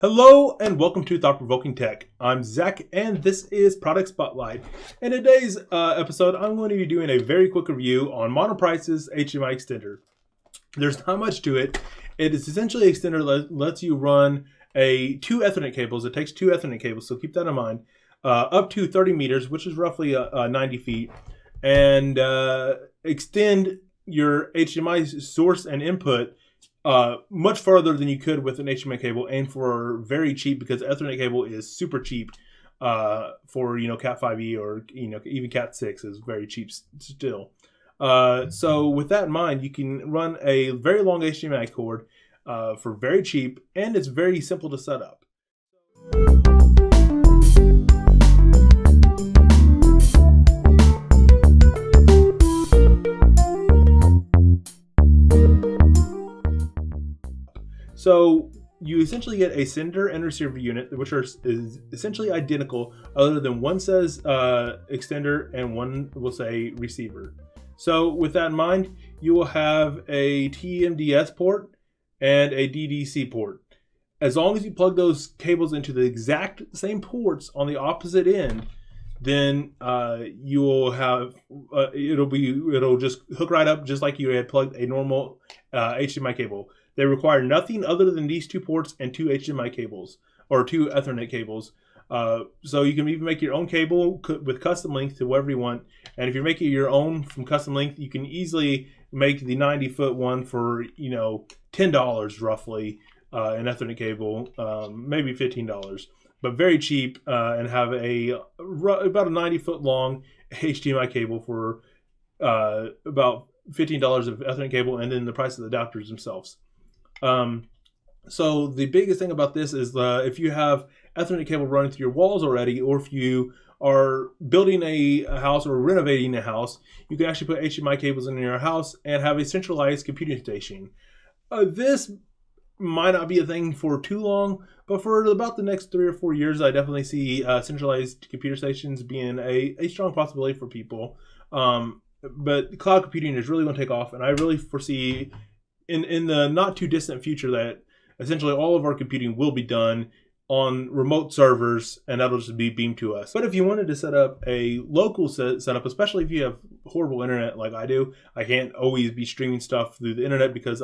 Hello and welcome to Thought Provoking Tech. I'm Zach and this is Product Spotlight. In today's episode, I'm going to be doing a very quick review on MonoPrice's HDMI extender. There's not much to it. It is essentially an extender that lets you run two Ethernet cables. It takes two Ethernet cables, so keep that in mind. Up to 30 meters, which is roughly 90 feet, and extend your HDMI source and input much farther than you could with an HDMI cable, and for very cheap, because Ethernet cable is super cheap for Cat 5e or even Cat 6 is very cheap still. So with that in mind, you can run a very long HDMI cord for very cheap, and it's very simple to set up. So you essentially get a sender and receiver unit, which is essentially identical, other than one says extender and one will say receiver. So with that in mind, you will have a TMDS port and a DDC port. As long as you plug those cables into the exact same ports on the opposite end, then you will have it'll just hook right up just like you had plugged a normal HDMI cable. They require nothing other than these two ports and two HDMI cables, or two Ethernet cables. So you can even make your own cable with custom length to whatever you want. And if you're making your own from custom length, you can easily make the 90-foot one for $10 roughly, an Ethernet cable, maybe $15, but very cheap, and have about a 90-foot long HDMI cable for about $15 of Ethernet cable, and then the price of the adapters themselves. So the biggest thing about this is if you have Ethernet cable running through your walls already, or if you are building a house or renovating a house, you can actually put HDMI cables in your house and have a centralized computing station. This might not be a thing for too long, but for about the next 3 or 4 years, I definitely see centralized computer stations being a strong possibility for people. But cloud computing is really going to take off, and I really foresee in the not too distant future that essentially all of our computing will be done on remote servers, and that'll just be beamed to us. But if you wanted to set up a local setup, especially if you have horrible internet like I do, I can't always be streaming stuff through the internet because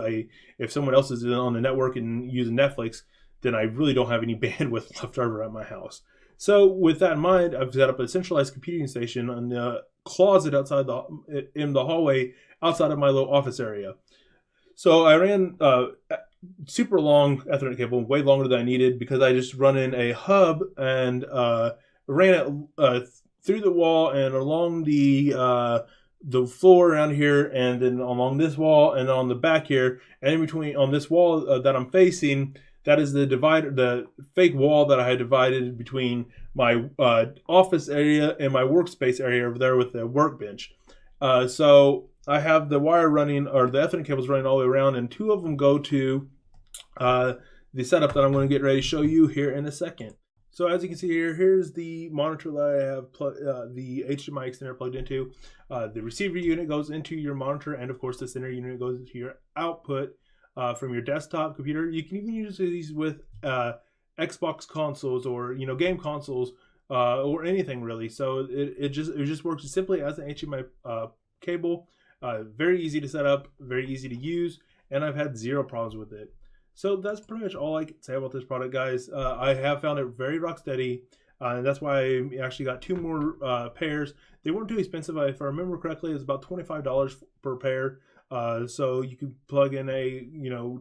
if someone else is on the network and using Netflix, then I really don't have any bandwidth left over at my house. So with that in mind, I've set up a centralized computing station on the closet outside in the hallway outside of my little office area. So I ran super long Ethernet cable, way longer than I needed, because I just run in a hub and ran it through the wall and along the floor around here, and then along this wall and on the back here, and in between on this wall that I'm facing. That is the fake wall that I had divided between my office area and my workspace area over there with the workbench. So I have the wire running, or the Ethernet cables running all the way around, and two of them go to the setup that I'm going to get ready to show you here in a second. So as you can see here, here's the monitor that I have the HDMI extender plugged into. The receiver unit goes into your monitor, and of course the center unit goes into your output from your desktop computer. You can even use these with Xbox consoles or game consoles or anything really. So it just works simply as an HDMI cable. Very easy to set up, very easy to use, and I've had zero problems with it. So that's pretty much all I can say about this product, guys. I have found it very rock steady, and that's why I actually got two more pairs. They weren't too expensive. If I remember correctly, it was about $25 per pair. So you could plug in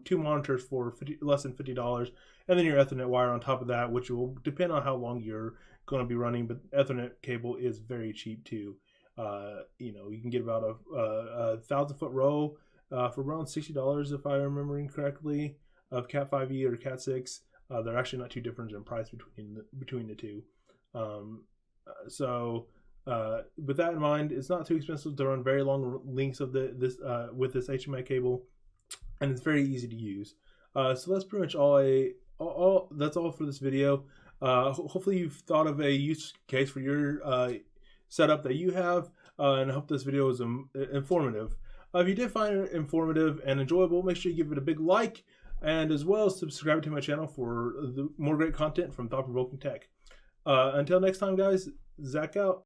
two monitors for less than $50, and then your Ethernet wire on top of that, which will depend on how long you're going to be running. But Ethernet cable is very cheap too. You can get about a 1,000-foot row for around $60, if I'm remembering correctly, of Cat 5e or Cat 6. They're actually not too different in price between the two. So with that in mind, it's not too expensive to run very long lengths of with this HDMI cable, and it's very easy to use. So that's pretty much that's all for this video. Hopefully you've thought of a use case for your setup that you have, and I hope this video was informative. If you did find it informative and enjoyable, make sure you give it a big like. and as well as subscribe to my channel for more great content from Thought Provoking Tech. Until next time, guys, Zach out.